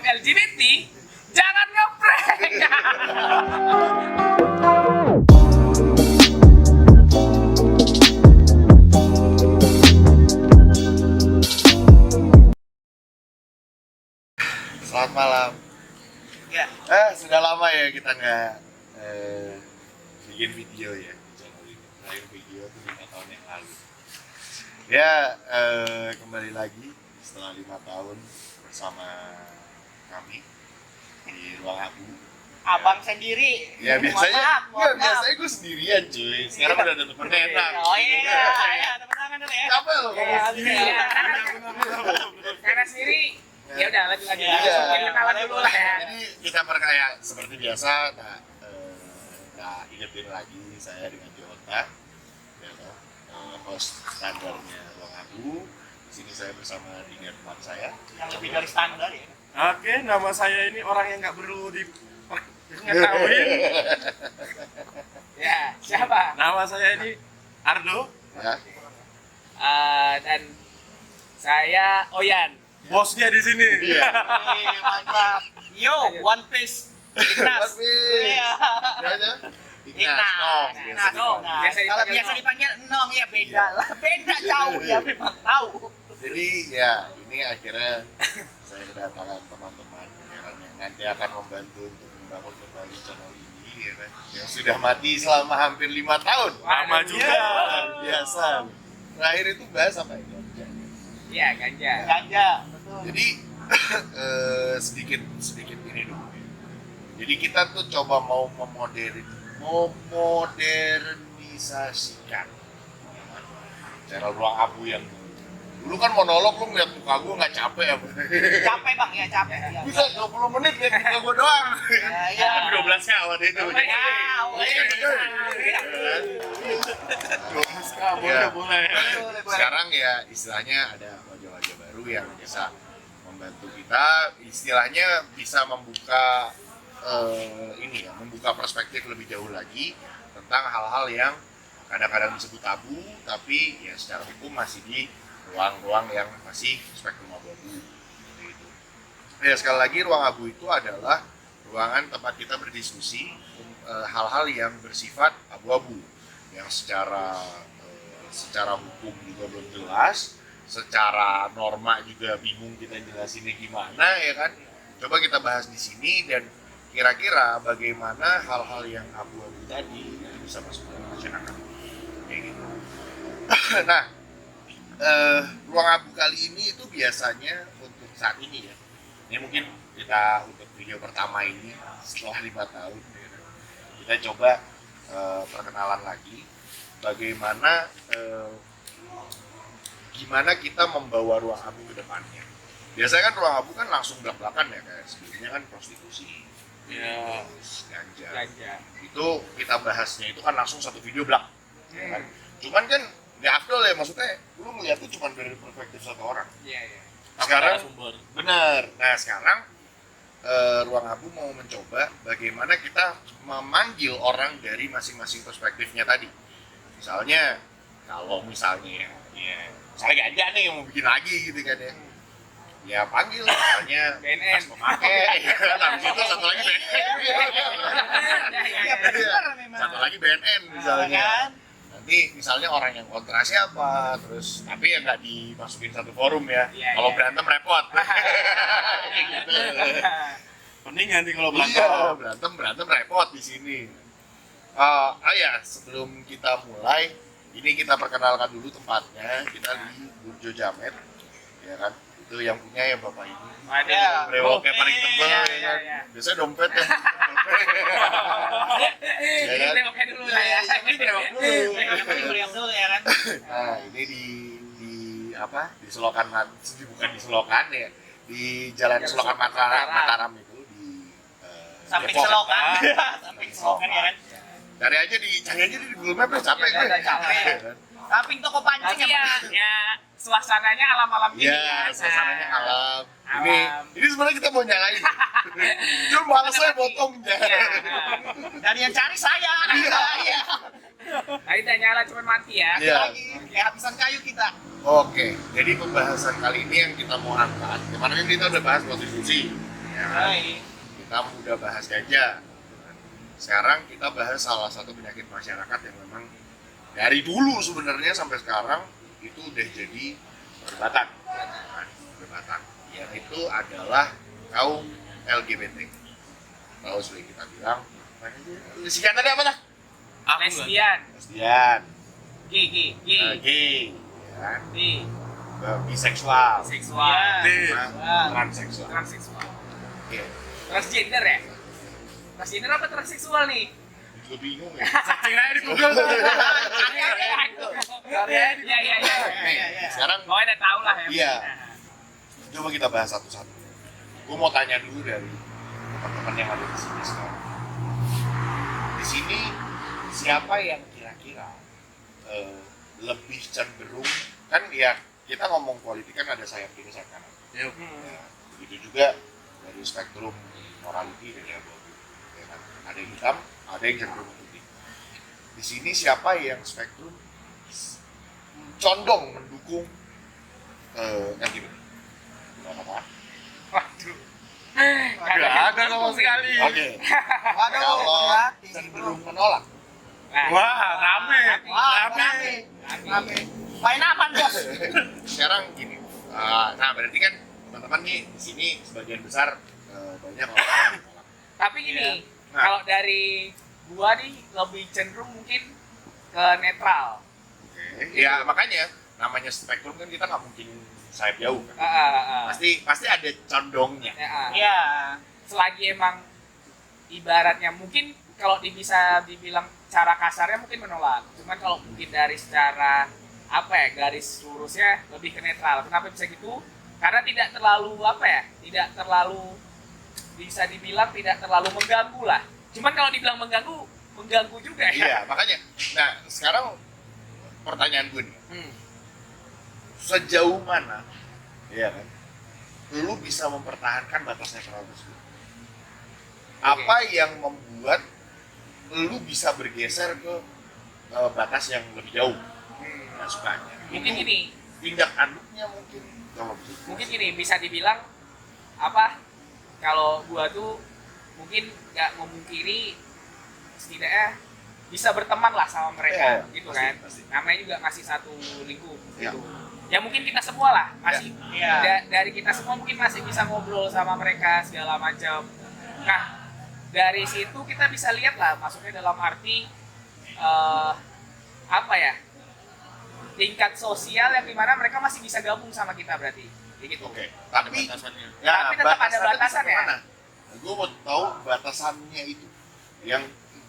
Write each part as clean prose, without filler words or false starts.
LGBT, jangan ngeprank. Selamat malam. Ya. Sudah lama ya kita nggak bikin video ya di channel ini. Terakhir video itu 5 tahun yang lalu. Ya, kembali lagi setelah 5 tahun bersama kami di Ruang Abu. Abang sendiri. Ya biasanya, Mohon maaf. biasanya gue sendirian cuy. Sekarang udah ada temen enak. Oh iya, tepuk tangan dulu ya. Capek loh Iya, ngomong sendiri. iya. Karena sendiri, ya udah lanjut lagi. Iya. Masukin kenalan dulu lah ya. Jadi kita perkaya seperti biasa, nah ingetin lagi saya dengan Jota, ya, host standarnya Ruang Abu. Di sini saya bersama dengan teman saya. Yang lebih dari standar ya. Oke, nama saya ini orang yang nggak perlu diketahui. Ya, siapa? Nama saya ini Ardo, Ya. Dan saya Oyan. bosnya di sini. Iya. Mantap. Yo, One Piece. Ignas. Iya. Ignas. Nong, biasa Ignas. dipanggil. Nah, Biasa kalau dipanggil biasa Nong. dipanggil Nong ya beda lah. Beda jauh ya, memang tahu. Jadi ya ini akhirnya saya kedatangan teman-teman yang nanti akan membantu untuk membangun kembali channel ini ya kan, yang sudah mati selama hampir 5 tahun. Lama juga. Luar biasa. Terakhir itu bahas apa ini? Iya, Ganja. Ganja, betul. Jadi sedikit ini dulu. Jadi kita tuh coba mau memodernisasikan channel Ruang Abu yang dulu kan monolog, lu ngeliat muka gue nggak capek ya? Capek bang ya, capek. Ya. Bisa 20 menit liat muka gue doang. Ya, Kan 12 kawan itu. Ya, Ya. Boleh. Sekarang ya istilahnya ada wajah-wajah baru yang bisa membantu kita, istilahnya bisa membuka membuka perspektif lebih jauh lagi tentang hal-hal yang kadang-kadang disebut tabu, tapi ya secara hukum masih di ruang-ruang yang masih spektrum abu-abu. Gitu. Ya sekali lagi Ruang Abu itu adalah ruangan tempat kita berdiskusi hal-hal yang bersifat abu-abu, yang secara hukum juga belum jelas, secara norma juga bingung kita jelasinnya gimana ya kan. Coba kita bahas di sini dan kira-kira bagaimana hal-hal yang abu-abu tadi bisa masuk ke masyarakat kayak gitu. Nah, Ruang Abu kali ini itu biasanya untuk saat ini ya. Ini mungkin kita untuk video pertama ini setelah 5 tahun ya kan, kita coba perkenalan lagi bagaimana gimana kita membawa Ruang Abu ke depannya. Biasanya kan Ruang Abu kan langsung belak-belakan ya, kayak sebelumnya kan prostitusi, Ya. Ganja. itu kita bahasnya itu kan langsung satu video blak, ya kan? Cuman kan nggak afdol ya, maksudnya lu melihatnya cuma dari perspektif satu orang. Iya, iya. Sekarang sumber. benar. Nah sekarang Ruang Abu mau mencoba bagaimana kita memanggil orang dari masing-masing perspektifnya tadi. Misalnya kalau misalnya misalnya Ganja nih yang mau bikin lagi gitu kan ya. Ya panggil misalnya BNN. bekas pemakai, habis itu satu lagi BNN. ya benar memang. Satu lagi BNN misalnya. Kan? Nanti misalnya orang yang kontra siapa, terus tapi ya nggak dimasukin satu forum ya. Iya, Kalau iya. berantem repot. Kayak gitu. Mending nanti kalau Iya, berantem. berantem repot di sini. Ya sebelum kita mulai, ini kita perkenalkan dulu tempatnya. Kita di Burjo Jamet, ya kan? Itu yang punya ya bapak ini. Ada. Brewoknya paling tebal, Iya, ya iya, kan? iya. Biasanya dompet ya. Ini kan? tengoknya dulu lah ya. Ini brewok dulu. Beliau dulu ya kan. Nah, ini di apa? Di Selokan, bukan di Selokan ya. Di Jalan Selokan Mataram itu di Samping Depok. selokan. Samping selokan ya kan. Cari aja di Google Maps ya, capek Ya, udah capek. kan? Samping toko pancing Tapi ya suasananya alam-alam gini Iya, ya. suasananya alam. Alam. Ini sebenarnya kita mau nyalain. Cuma malas saya potongnya. Iya. Dan yang cari saya. Iya. Nah, kita nyala cuma mati ya. Iya. Lagi kayak habisan kayu kita. Oke, jadi pembahasan kali ini yang kita mau angkat, kemarin kan kita udah bahas prostitusi, ya ya kan? Kita udah bahas ganja. Sekarang kita bahas salah satu penyakit masyarakat yang memang dari dulu sebenarnya sampai sekarang itu udah jadi perdebatan. Kan? Perdebatan. Yang itu adalah kaum LGBT. Kalau sering kita bilang, singkatannya apa lah? Lesbian, Lesbian, gay, gay, ya kan? bi, biseksual, seksual, transseksual. transseksual, Oke, transgender ya? Transgender apa transseksual nih? juga bingung ya. Searching aja di Google. Iya. Sekarang Oh, udah tahu lah ya. Iya. Coba kita bahas satu-satu. Gue mau tanya dulu dari teman-teman yang ada di sini sekarang. Di sini siapa yang kira-kira lebih cenderung, kan ya kita ngomong politik kan ada sayap kiri sayap kanan. Ya, begitu juga dari spektrum morality dan abu-abu. Ya kan? Ada yang hitam, ada yang cenderung putih. Di sini siapa yang spektrum condong mendukung LGBT? Apa? Waduh. Nggak ada sama sekali. Oke. Kalau cenderung menolak. Wah, rame. Main apa bos? Sekarang gini. Nah, berarti kan teman-teman nih di sini sebagian besar banyak orang yang menolak. Tapi gini, Nah. kalau dari gua nih lebih cenderung mungkin ke netral. Oke. Ya makanya namanya spektrum kan kita nggak mungkin sayap jauh kan. Pasti ada condongnya. Iya. Selagi emang ibaratnya mungkin kalau bisa dibilang cara kasarnya mungkin menolak. Cuman kalau mungkin dari secara apa ya, garis lurusnya lebih ke netral. Kenapa bisa gitu? Karena tidak terlalu apa ya? Tidak terlalu, bisa dibilang tidak terlalu mengganggu lah. Cuman kalau dibilang mengganggu juga ya. Iya, makanya. Nah, sekarang pertanyaan gue nih. Sejauh mana, ya kan, lu bisa mempertahankan batas netral tersebut? Apa yang membuat lu bisa bergeser ke batas yang lebih jauh? Nggak sukanya. Mungkin Itu gini, tindak tanduknya mungkin. mungkin gini bisa dibilang apa? Kalau gua tuh mungkin nggak memungkiri setidaknya bisa berteman lah sama mereka, Iya, gitu pasti, kan. pasti. Namanya juga masih satu lingkup, Iya. gitu. Ya mungkin kita semua lah masih Iya. dari kita semua mungkin masih bisa ngobrol sama mereka segala macam. Nah, dari situ kita bisa lihat lah, maksudnya dalam arti apa ya, tingkat sosial yang dimana mereka masih bisa gabung sama kita berarti, kayak gitu. Oke, tapi batasannya. Tapi tetap ada batasan ya? Gue mau tahu batasannya itu yang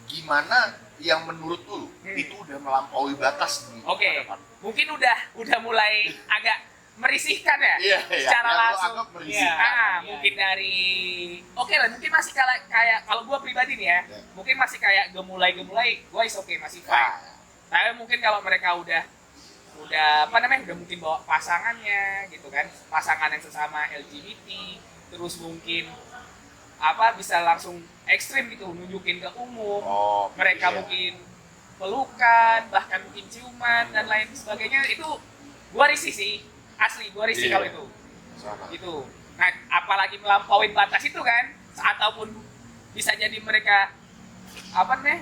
gimana, yang menurut lu itu udah melampaui batas di Oke. hadapan. Mungkin udah mulai agak merisihkan ya, Iya, secara yang lu langsung. anggap merisihkan. Mungkin dari oke lah, mungkin masih kayak kalau gua pribadi nih ya, Ya. mungkin masih kayak gemulai, gua is okay, masih fine. Nah, Tapi mungkin kalau mereka udah apa namanya, udah mungkin bawa pasangannya gitu kan, pasangan yang sesama LGBT, terus mungkin apa bisa langsung ekstrim gitu, nunjukin ke umum, mereka iya. mungkin pelukan, bahkan mungkin ciuman dan lain sebagainya, itu gua risih sih, asli gua risih Iya. kalau itu Sama. gitu. Nah, apalagi melampaui batas itu kan, ataupun bisa jadi mereka apa nih,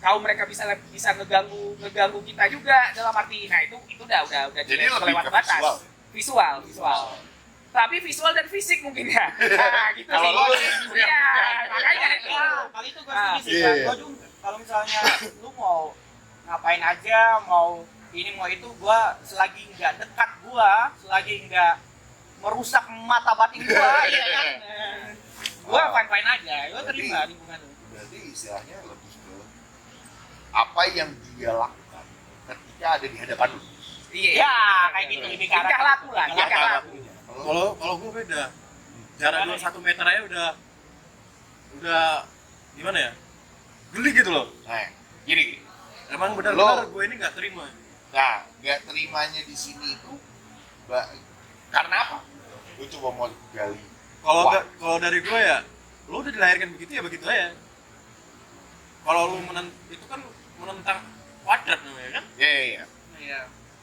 kalau mereka bisa ngeganggu kita juga dalam arti, nah itu udah Jadi lebih kelewat ke batas. visual. Visual. Tapi visual dan fisik mungkin ya. Nah, gitu Kalau sih. lu Iya, makanya itu. Kali itu gue setuju sih Iya. kan. Gue juga kalau misalnya lu mau ngapain aja, mau ini mau itu, gue selagi nggak dekat selagi nggak merusak mata batin gue, iya kan. Gue fine aja, gue terima lingkungan lu. Berarti istilahnya lebih ke apa yang dia lakukan ketika ada di hadapan lu. Iya. Ya kayak gitu lebih ke arah Tingkah laku lah, tingkah tingkah laku. laku. Kalau gue beda. Jarak gue 1 meter aja udah gimana ya? Geli gitu loh. Nah, gini. Emang benar-benar gue ini nggak terima. Nah, nggak terimanya di sini itu karena apa? Gue coba mau gali. Kalau dari gue ya, lo udah dilahirkan begitu ya begitu aja. Kalau lo itu kan menentang kuadrat namanya kan? Iya. Iya.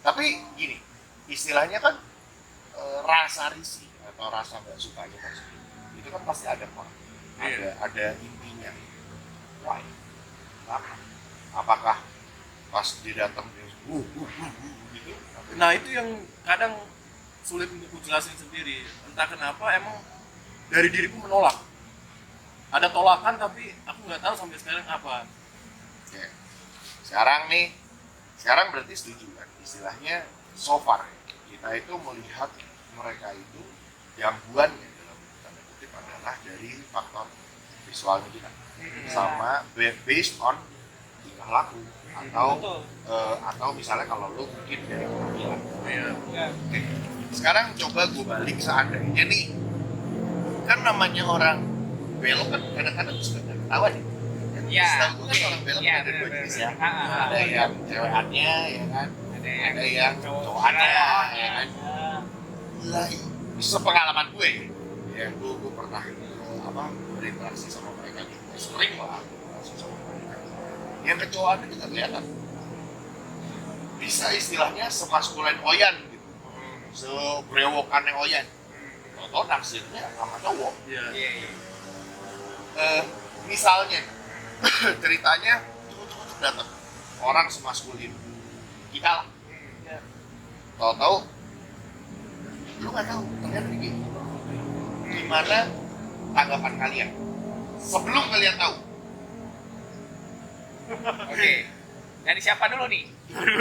Tapi gini, istilahnya kan rasa risih rasa nggak sukanya pasti itu kan pasti ada kok, ada intinya. Why? Apa? Apakah pas dia datang dia gitu? Nah itu yang kadang sulit untuk gue jelasin sendiri. Entah kenapa emang dari diriku menolak. Ada tolakan tapi aku nggak tahu sampai sekarang apa. Oke. Sekarang berarti setuju kan? Istilahnya so far kita itu melihat mereka itu gangguannya dalam tanda kutip adalah dari faktor visualnya kita sama based on tingkah laku atau misalnya kalau lu mungkin dari penampilan. Oke. Sekarang coba gue balik seandainya nih, kan namanya orang belok kan kadang-kadang suka ketawa nih. Iya. Setahu gue kan orang belok Iya, ada dua bener-bener. jenis ya. Ah. Ada yang cewekannya ya kan, ada yang cowokannya ya kan. Lah, sepengalaman gue ya, gue pernah berinteraksi sama mereka juga, sering lah berinteraksi sama mereka. Yang kecoaannya kita kelihatan bisa istilahnya semaskulen Oyan gitu, sebrewokannya Oyan. Atau naksirnya sama cowok. Misalnya ceritanya cukup datang orang semaskulin kita lah, tahu-tahu lu nggak tahu ternyata begitu. Gimana tanggapan kalian sebelum kalian tahu? Oke. Dari siapa dulu nih?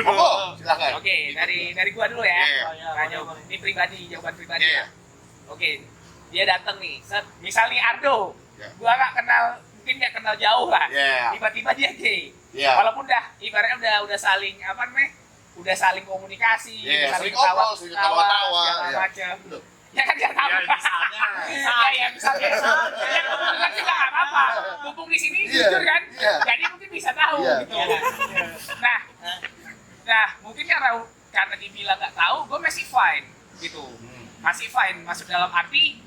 Oh, silakan. Oke, dari gua dulu ya. Iya. Nah, ini pribadi, jawaban pribadi Iya. ya. Oke, dia datang nih. Misalnya Ardo, Iya. gua nggak kenal, mungkin nggak kenal jauh lah. Iya. Tiba-tiba dia gay. Iya. Walaupun ibaratnya udah saling apa namanya? Udah saling komunikasi, Iya, udah sering ngobrol, sering ketawa-tawa, segala iya. macam. Betul. Ya kan jangan tahu. Ya misalnya. Ya kebetulan juga nggak apa-apa. Mumpung di sini Iya, jujur kan. iya. Jadi mungkin bisa tahu Iya. gitu. Nah, mungkin karena dibilang nggak tahu, gue masih fine gitu. Masih fine, masuk dalam arti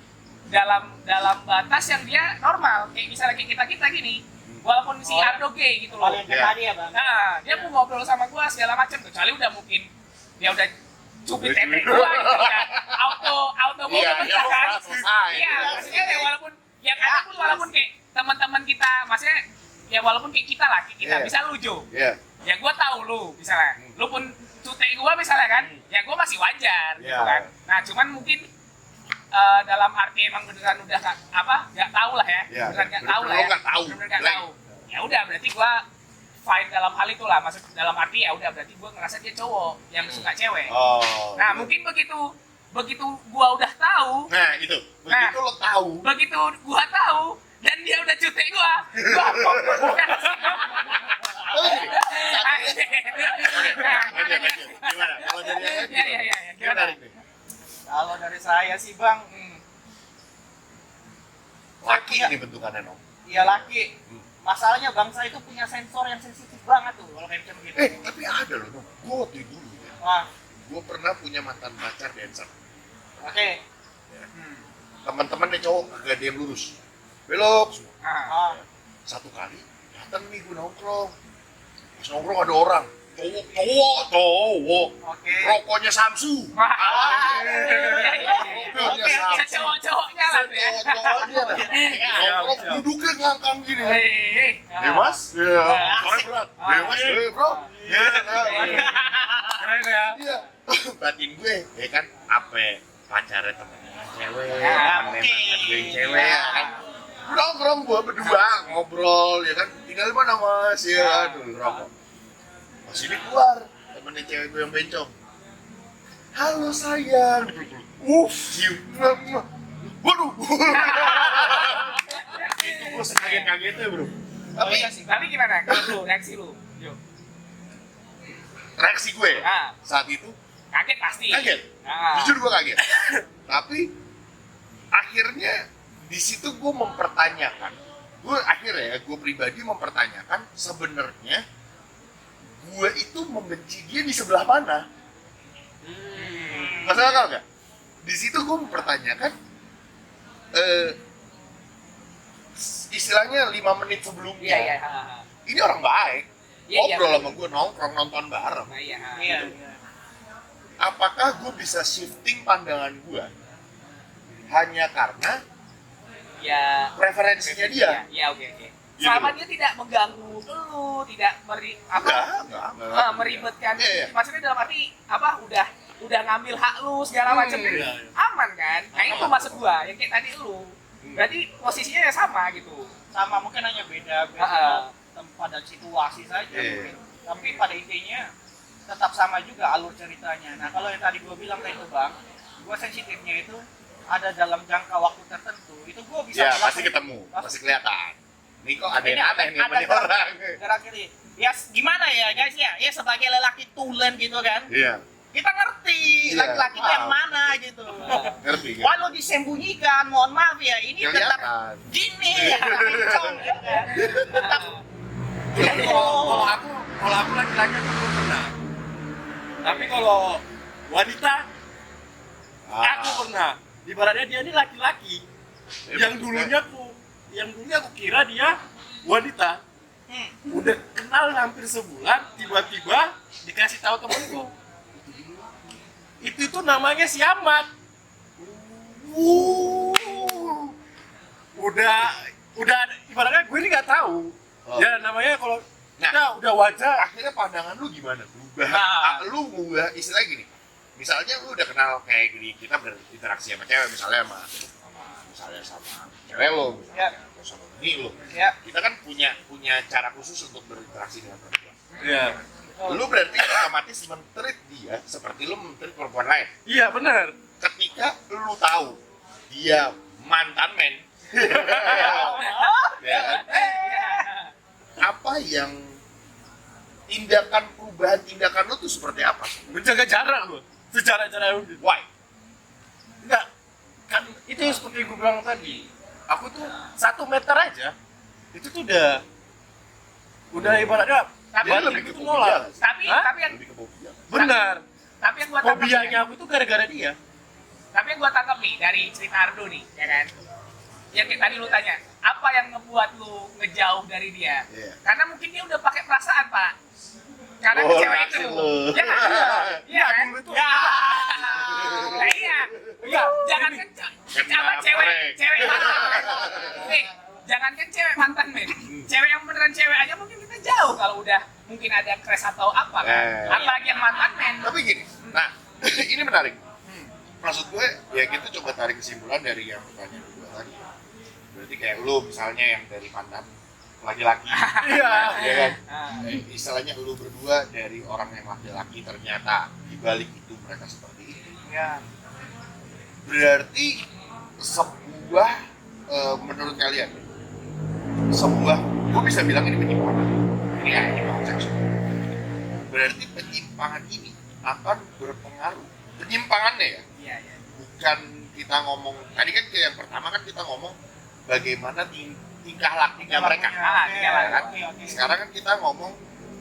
dalam batas yang dia normal. Kayak misalnya kayak kita gini. Walaupun si Ardo gay gitu loh. Kalau yang kayak tadi ya bang. Nah, dia mau ngobrol sama gua segala macam, kecuali udah mungkin dia udah cubit tete gua gitu kan. Auto gua Iya, pecah kan. selesai. Iya, maksudnya ya walaupun kayak teman-teman kita, maksudnya ya walaupun kayak kita lah, kayak kita Iya. bisa lucu. Iya. Ya gua tahu lu misalnya. Lu pun cute gua misalnya kan, ya gua masih wajar gitu Iya. kan. Nah, cuman mungkin dalam arti emang beneran udah nggak tahu lah ya, Iya, beneran nggak tahu lah ya, bener-bener nggak tahu. bener nggak Blank. tahu. Ya udah berarti gua fine dalam hal itu lah, maksud dalam arti ya udah berarti gua ngerasa dia cowok yang suka cewek. Oh. Nah mungkin begitu gua udah tahu, Nah, itu. Begitu lo tahu. begitu gua tahu dan dia udah cute gua Oh, gini. Lanjut. Gimana? Kalau dari Anda, Ya, gimana gimana? nih? Kalau dari saya sih bang, Laki ini bentukannya, Nom. iya laki. Masalahnya bangsa itu punya sensor yang sensitif banget tuh kalau kayak begitu. Tapi ada loh, Nom. Gue waktu dulu ya. Wah, Gue pernah punya mantan pacar dancer. oke. Teman-temannya cowok kagak ada yang lurus. Belok semua. Ah, Satu kali datang nih gue nongkrong. Pas nongkrong ada orang. Cowok. oke. Rokoknya Samsu. Oke, cowok-cowoknya lah tuh ya. Cowok-cowoknya dah. Nongkrong duduknya ngangkang gini. Iya, Mas? Iya. Orang berat. Mas, bro. Iya. Iya. Batin gue, ya kan, apa pacarnya temennya cewek, temen gue yang cewek, ya kan. Nongkrong gue berdua, ngobrol, ya kan. Tinggal di mana mas, ya kan, dulu rokok. Pas ini keluar, temennya cewek gue yang bencong. Halo sayang. Cium. Waduh. Itu gue sekaget-kagetnya bro. Tapi gimana kalau lu, reaksi lu? Yuk. Reaksi gue saat itu Kaget pasti. kaget. Jujur gue kaget. Tapi akhirnya di situ gue mempertanyakan. Gue pribadi mempertanyakan sebenarnya gue itu membenci dia di sebelah mana. Masalah kau nggak? Di situ gue mempertanyakan istilahnya 5 menit sebelumnya. Iya. Ini orang baik. Iya, Ngobrol iya. sama gue, nongkrong, nonton bareng. Iya. Iya. Apakah gue bisa shifting pandangan gue hanya karena Ya. preferensinya dia. Ya, oke. Selama dia tidak mengganggu lu, tidak Enggak. meribetkan. Iya. Maksudnya dalam arti apa? Udah ngambil hak lu segala macam kan Iya. aman kan? Nah itu maksud gua, yang kayak tadi lu. Berarti posisinya ya sama gitu. Sama, mungkin hanya beda tempat dan situasi saja Iya. mungkin. Tapi pada intinya tetap sama juga alur ceritanya. Nah kalau yang tadi gue bilang tadi itu bang, gue sensitifnya itu ada dalam jangka waktu tertentu. Itu gue bisa Ya, melakukan- pasti ketemu, pasti kelihatan. Ini kok ada Ini yang aneh nih ada sama nih orang. gerak ini. Ya gimana ya guys ya? Ya sebagai lelaki tulen gitu kan. Iya, Kita ngerti Iya, laki-laki itu yang paham. mana gitu. ngerti kan? Walau disembunyikan, mohon maaf ya, ini tetap Kelihatan. gini ya, pincong gitu kan. Tetap Kalau aku laki-laki aku belum pernah. Tapi kalau wanita aku pernah. Ibaratnya dia ini laki-laki yang dulunya aku kira dia wanita. Udah kenal hampir sebulan, tiba-tiba dikasih tahu temanku. Itu tuh namanya si Ahmad. Udah ibaratnya gue ini nggak tahu. Oh. Ya namanya kalau Nah. kita udah wajar. Akhirnya pandangan lu gimana? Berubah. Nah. Lu ngubah istilahnya gini. Misalnya lu udah kenal kayak gini, kita berinteraksi sama cewek misalnya sama cewek lo, Ya. atau sama ini lo. ya. Kita kan punya cara khusus untuk berinteraksi dengan perempuan. Iya. Lu berarti otomatis men-treat dia seperti lu men-treat perempuan lain. Iya benar. Ketika lu tahu dia mantan men, ya kan? Apa yang perubahan tindakan lu tuh seperti apa? Menjaga jarak gua. Secara Why? enggak kan itu seperti gue bilang tadi. Aku tuh 1 meter aja. Itu tuh udah ibaratnya Tapi Dia batin lebih itu ke nolak. fobia. Tapi Hah? tapi yang Lebih ke fobia. Benar. tapi yang gua tangkap Fobianya aku tuh gara-gara dia. Tapi yang gua tangkap nih dari cerita Ardo nih, ya kan? Yang kayak tadi lu tanya, apa yang ngebuat lu ngejauh dari dia? Iya. Karena mungkin dia udah pakai perasaan, Pak. Karena Oh, cewek naksir itu. lu. Ya kan? Iya kan? dulu itu- Ya. Nah, iya. Iya. Jangan kan sama cewek, cewek mantan. Jangan kan cewek mantan, men. Cewek yang beneran cewek aja mungkin kita jauh kalau udah mungkin ada crash atau apa kan. Apalagi yang mantan, men. Tapi gini, nah ini menarik. Maksud gue, ya kita coba tarik kesimpulan dari yang pertanyaan gue tadi. Berarti kayak lu misalnya yang dari mantan laki-laki, Iya. ya kan? Ah. Istilahnya lu berdua dari orang yang laki-laki ternyata dibalik itu mereka seperti ini. Ya. Berarti sebuah menurut kalian sebuah, gue bisa bilang ini penyimpangan. Ini kayak penyimpangan seksual. Berarti penyimpangan ini akan berpengaruh. Penyimpangannya ya, Iya, iya. bukan kita ngomong tadi kan yang pertama kan kita ngomong bagaimana tingkah lakunya mereka. tingkah laku. Kan? Oke. Sekarang kan kita ngomong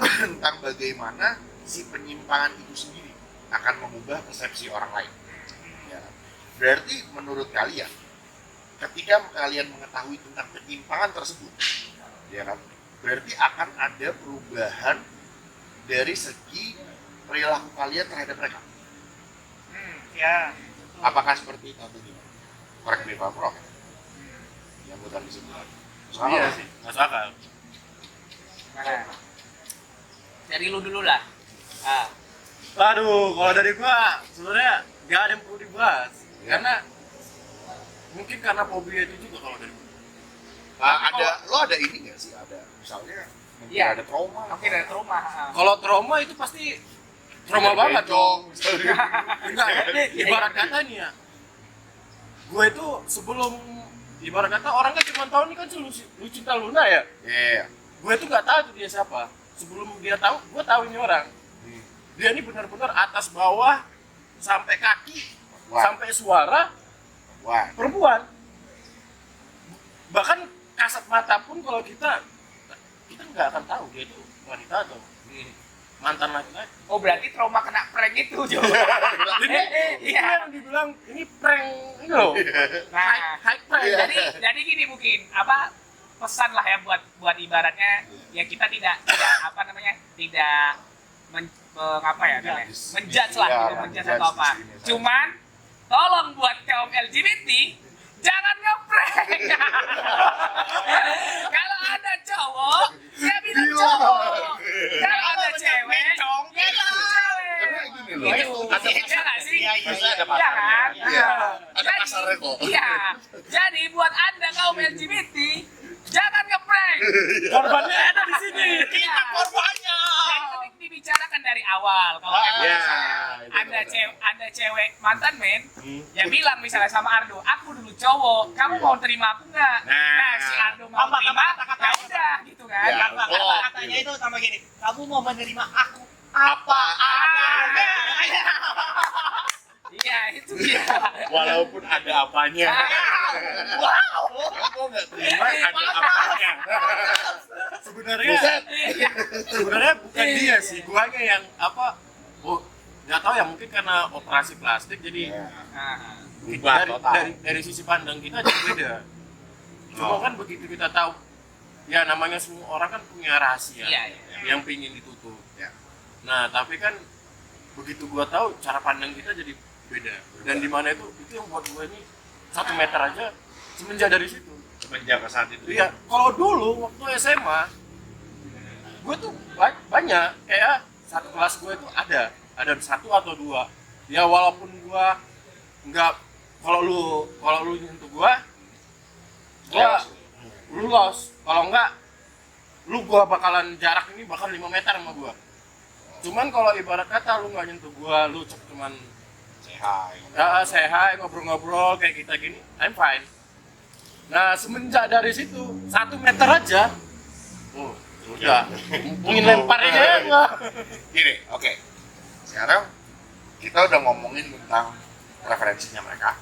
tentang bagaimana si penyimpangan itu sendiri akan mengubah persepsi orang lain. Ya. Berarti menurut kalian, ketika kalian mengetahui tentang penyimpangan tersebut, ya kan, berarti akan ada perubahan dari segi perilaku kalian terhadap mereka. Ya. Apakah seperti itu atau gimana? Korek me if I'm wrong. Yang gue tadi sebutkan. Iya sih. Masuk akal. Mana? Dari lu dulu lah. Ah. Aduh, kalau dari gua sebenarnya nggak ada yang perlu dibahas. Ya. Karena mungkin karena fobia itu juga kalau dari gua. Lo ada ini nggak sih? Ada misalnya mungkin Iya. ada trauma. Oke, dari rumah. Ah. Kalau trauma itu pasti trauma banget dong. misalnya. Enggak, ibarat kata nih ya. Gue itu sebelum ibarat kata orang kan cuma tahu nih kan lu cinta Luna ya. Iya. Gue tuh nggak tahu tuh dia siapa. Sebelum dia tahu, gue tahu ini orang. Hmm. Dia ini benar-benar atas bawah sampai kaki, Wah. sampai suara Wah. perempuan. Bahkan kasat mata pun kalau kita nggak akan tahu dia itu wanita atau mantan laki-laki. Oh, berarti trauma kena prank itu, Jo. Ini Iya. yang dibilang ini prank ini loh. Nah, High prank. Iya. jadi gini mungkin apa pesan lah ya buat ibaratnya ya kita tidak apa namanya apa ya namanya menjudge lah Iya, gitu, menjudge atau apa. discriminasi. Cuman tolong buat kaum LGBT jangan ngeprank. Kalau ada cowok, dia bilang cowok. Kalau ada cewek, dia bilang cewek. Karena gini loh, Gitu. ada Iya nggak sih? Iya, iya, Pasti ada Iya pasarnya. kan? Iya, Nah, ada jadi- pasarnya kok. Iya. Jadi buat anda kaum LGBT, jangan ngeprank. Korbannya ada di sini. Kita korbannya. Yang penting dibicarakan dari awal. Kalau emang Iya, misalnya itu anda cewek mantan men, Hmm. yang bilang misalnya sama Ardo, aku dulu cowok, kamu mau terima aku nggak? Nah. Nah, si Ardo mau Tambah terima, kata-kata. ya udah gitu kan. Ya. Katanya itu sama gini, kamu mau menerima aku apa adanya. Iya, itu dia. Walaupun ada apanya. Wow. Kamu nggak terima ada apanya. Sebenarnya Buset. sebenarnya bukan dia sih, guanya yang apa? Oh, nggak tahu ya, mungkin karena operasi plastik jadi Iya. Nah, Berubah dari, total. dari sisi pandang kita jadi beda. Cuma Oh. kan begitu kita tahu, ya namanya semua orang kan punya rahasia iya, iya. yang pingin ditutup. Ya. Nah tapi kan begitu gua tahu cara pandang kita jadi beda. Dan di mana itu yang buat gua ini 1 meter aja semenjak dari situ. Semenjak saat itu. Iya, kalau dulu waktu SMA, gue tuh banyak kayak satu kelas gue itu ada 1 atau 2. Ya walaupun gue nggak, kalau lu nyentuh gue lu lost. Kalau nggak, gue bakalan jarak ini bakal 5 meter sama gue. Cuman kalau ibarat kata lu nggak nyentuh gue, lu cuman say hi, ngobrol-ngobrol kayak kita gini, I'm fine. Nah semenjak dari situ 1 meter aja, oh udah, mungkin lemparnya ya gua. Gini, oke. Sekarang kita udah ngomongin tentang preferensinya mereka.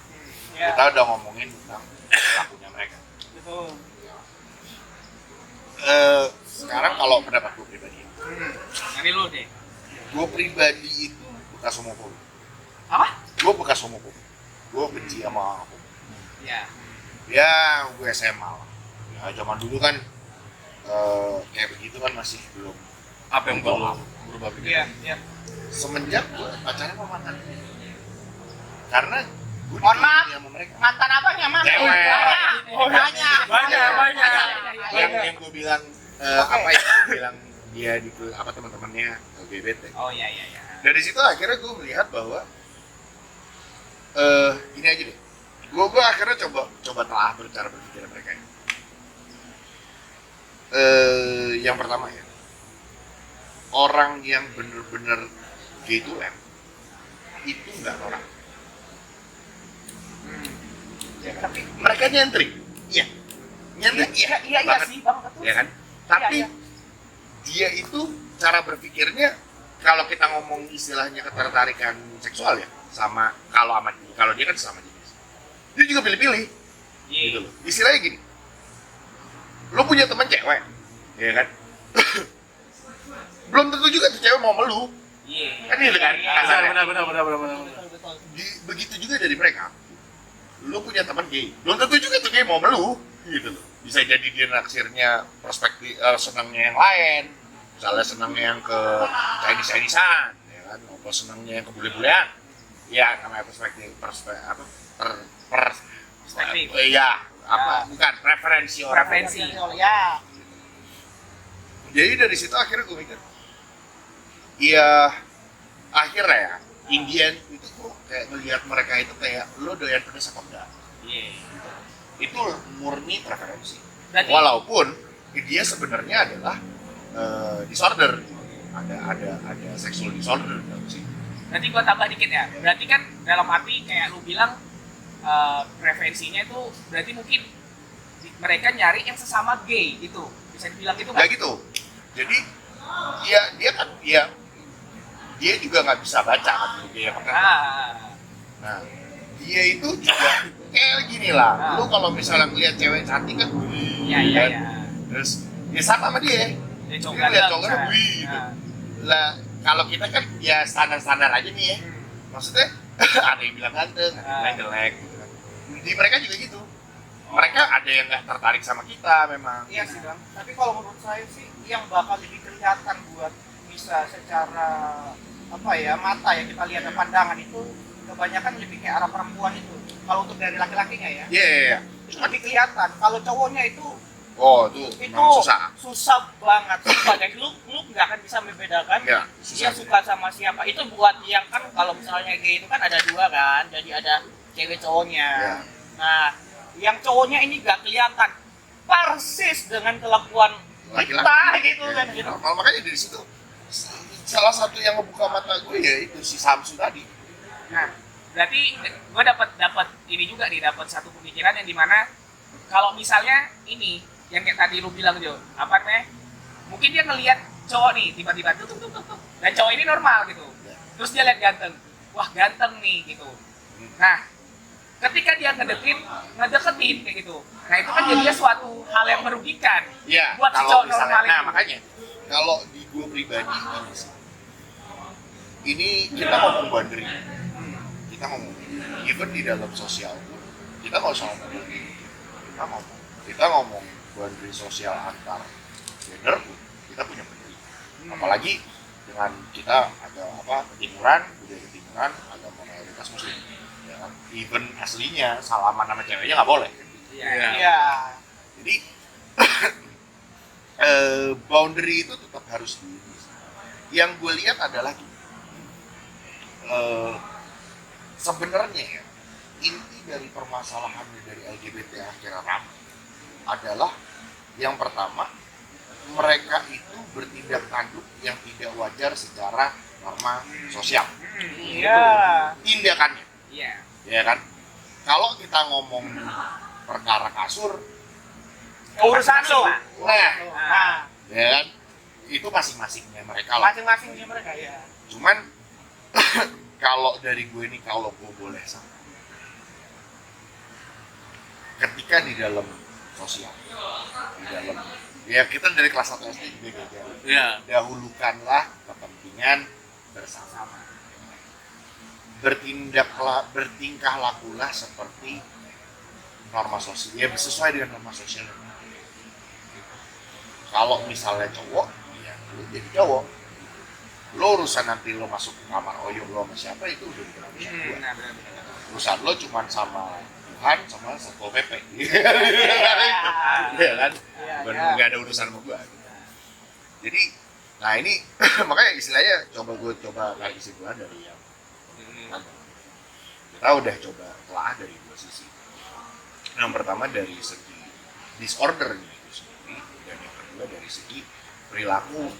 Ya, Kita udah ngomongin tentang lakunya mereka. betul. Sekarang kalau pendapat gue pribadi, Dari lu deh. gue pribadi itu bekas homofob. Apa? Gue bekas homofob. Gue benci sama homofob. Iya. Ya, gue SMA lah. Ya, zaman dulu kan kayak begitu kan masih belum. Apa yang belum berubah Iya, pikiran? iya. Semenjak gue pacaran sama mantan. Karena gue Mohon maaf. sama mereka. Mantan abangnya mana? Cewek. Banyak. Banyak. Yang gue bilang apa yang gue bilang dia di apa teman-temannya LGBT. Oh iya iya iya. Dari situ akhirnya gue melihat bahwa ini aja deh. Gue akhirnya coba telah bercara berpikir mereka ya. Yang pertama ya, orang yang bener-bener gay to M itu nggak norak. Ya kan? Tapi Mereka nyentrik, iya, nyentrik, iya banget. sih, Bang, betul. Ya kan? Tapi Iya. dia itu cara berpikirnya, kalau kita ngomong istilahnya ketertarikan seksual ya, sama kalau dia kan sama jenis, dia juga pilih-pilih, gitu loh. Istilahnya gini, lo punya teman cewek, ya kan? Belum tentu juga tuh cewek mau melu, Iya. kan gitu kan? Kasarnya. Benar. Betul. Begitu juga dari mereka, lo punya teman gay, belum tentu juga tuh gay mau melu, gitu loh. Bisa jadi dia naksirnya perspektif senangnya yang lain, misalnya senangnya yang ke Chinese-Chinesean, ya kan, atau senangnya yang ke bule-bulean, ya namanya perspektif ya apa bukan preferensi orang. Preferensi. Ya. Jadi dari situ akhirnya gue mikir, iya akhirnya ya Indian itu kok kayak ngelihat mereka itu kayak lo doyan pedas apa enggak, Iya. itu murni preferensi. Berarti- Walaupun dia sebenarnya adalah disorder, ada sexual disorder dalam sini. Berarti gua tambah dikit ya. Berarti kan dalam arti kayak lu bilang preferensinya itu berarti mungkin mereka nyari yang sesama gay itu. Bisa dibilang gitu Ya kan? gitu. Jadi dia kan dia juga nggak bisa baca kan dia kan. Ah. Nah, dia itu juga kayak gini lah. Ah. Lu kalau misalnya ngeliat cewek cantik kan, Iya iya kan? iya. Terus ya sama sama dia. Dia Dia congkak lihat lah, congkaknya, misalnya. wih, gitu. Ah. Lah kalau kita kan ya standar-standar aja nih ya. Maksudnya ada yang bilang ganteng, ada yang bilang jelek gitu kan. Di mereka juga gitu. Mereka ada yang nggak tertarik sama kita memang. Iya sih, Bang. Tapi kalau menurut saya sih yang bakal lebih kelihatan buat bisa secara apa ya mata ya kita lihat pandangan itu kebanyakan lebih ke arah perempuan itu. Kalau untuk dari laki-lakinya ya, Iya. itu lebih kelihatan. Kalau cowoknya itu Oh, itu memang susah. susah banget. Banyak lu nggak akan bisa membedakan Ya, dia susah. suka sama siapa. Itu buat yang kan kalau misalnya gay itu kan ada dua kan, jadi ada cewek cowoknya. Ya. Nah, yang cowoknya ini nggak kelihatan persis dengan kelakuan Laki-laki. kita gitu Ya, kan gitu. makanya dari situ salah satu yang membuka mata gue ya itu si Samsu tadi. Nah, berarti gue dapat ini juga nih, dapat satu pemikiran yang dimana kalau misalnya ini yang kayak tadi lu bilang Jo, apa namanya? Mungkin dia ngelihat cowok nih tiba-tiba tuh dan cowok ini normal gitu. Terus dia lihat ganteng, wah ganteng nih gitu. Nah, ketika dia ngedeketin kayak gitu, nah itu kan jadinya suatu hal yang merugikan Iya, buat si kalau cowok misalnya, normal nah itu. makanya kalau di gue pribadi ini kita ngomong boundary, kita ngomong even di dalam sosial pun kita nggak usah ngomong boundary. kita ngomong boundary sosial antar gender pun kita punya boundary. Apalagi dengan kita ada ketimuran, budaya ketimuran, agama mayoritas muslim, ya kan? Even aslinya salaman sama ceweknya nggak boleh. Iya. Iya. Jadi boundary itu tetap harus yang gue lihat adalah gini, sebenarnya ya inti dari permasalahan dari LGBT akhirnya ramai adalah yang pertama, mereka itu bertindak tanduk yang tidak wajar secara norma sosial. Iya. Tindakannya, Iya. ya kan? Kalau kita ngomong perkara kasur, Urusan lo. nah, Nah, ya kan? Itu masing-masingnya mereka lah. masing-masingnya mereka ya. Cuman kalau dari gue nih, kalau gue boleh sama, ketika di dalam sosial, di dalam ya kita dari kelas 1 SD juga kayak gitu. Iya. Dahulukanlah kepentingan bersama. Bertingkah lakulah seperti norma sosial, ya sesuai dengan norma sosial. Kalau misalnya cowok, ya lu jadi cowok. Lo urusan nanti lo masuk ke kamar Oyo lo sama siapa itu udah bukan urusan gue. Nah, benar. Urusan lo cuma sama Tuhan sama Satpol PP. Iya kan? Bukan nggak ada urusan sama gue. Jadi, nah ini makanya istilahnya coba kasih kesimpulan dari yang kita udah coba telah dari dua sisi. Yang pertama dari segi disordernya itu sendiri, dan yang kedua dari segi perilaku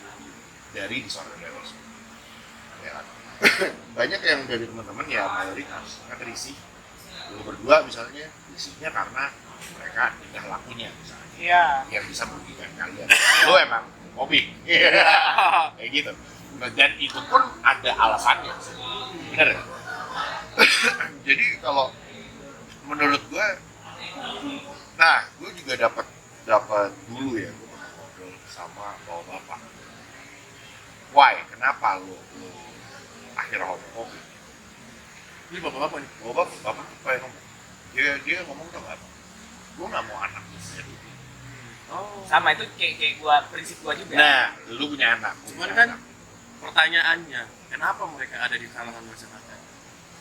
dari disorder itu. Ya kan? Banyak yang dari teman-teman ya mayoritas kan risih. Lu berdua misalnya risihnya karena mereka tingkah lakunya misalnya. Iya. Yang bisa merugikan kalian. Lu emang hobi. Kayak gitu. Dan itu pun ada alasannya. Bener kan? Jadi kalau menurut gue, nah gue juga dapat dulu ya, gue pernah ngobrol sama bapak. Why? Kenapa lo akhirnya homofobi? Ini bapak-bapak nih. Bapak apa yang ngomong? Dia ngomong tau gak? Gue nggak mau anak sendiri. Oh. Sama itu kayak gua, prinsip gua juga. Nah, lu punya anak. Cuman kan pertanyaannya, kenapa mereka ada di kalangan masyarakat?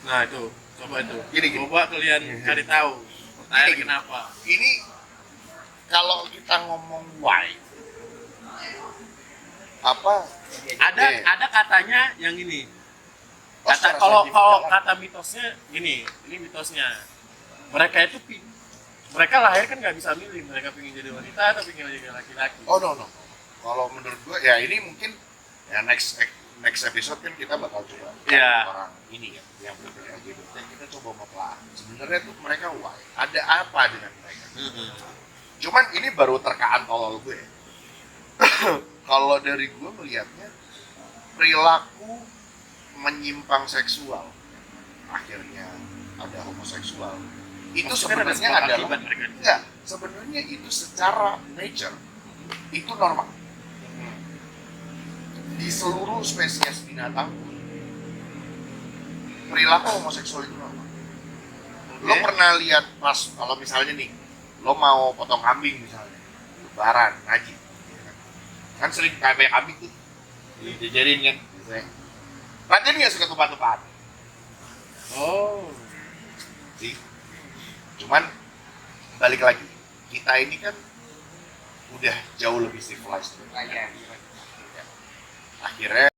Nah itu, coba itu. Gini. Coba kalian cari tahu. Pertanyaan Gini. kenapa? Ini kalau kita ngomong why, apa? Ada katanya yang ini. Oh, Kata secara kalau saintifik, kata mitosnya gini, ini mitosnya. Mereka itu mereka lahir kan nggak bisa milih, mereka pengen jadi wanita atau pengen jadi laki-laki. Oh no. Kalau menurut gua ya ini mungkin ya next episode kan kita bakal coba Iya. orang ini ya yang berbeda gitu. Dan kita coba mempelah. Sebenarnya tuh mereka why? Ada apa dengan mereka? Cuman ini baru terkaan tolol gue. Kalau dari gue melihatnya perilaku menyimpang seksual, akhirnya ada homoseksual. Itu Maksudnya ada sebenarnya sebab adalah akibat mereka. enggak, sebenarnya itu secara nature itu normal. Di seluruh spesies binatang perilaku homoseksual itu normal. Lo pernah lihat pas kalau misalnya nih lo mau potong kambing misalnya lebaran ngaji kan sering kayak kambing tuh dijajarin kan biasanya. Raden nggak suka tupat-tupat Oh. sih. Cuman balik lagi, kita ini kan udah jauh lebih civilized. Nah, ya. Akhirnya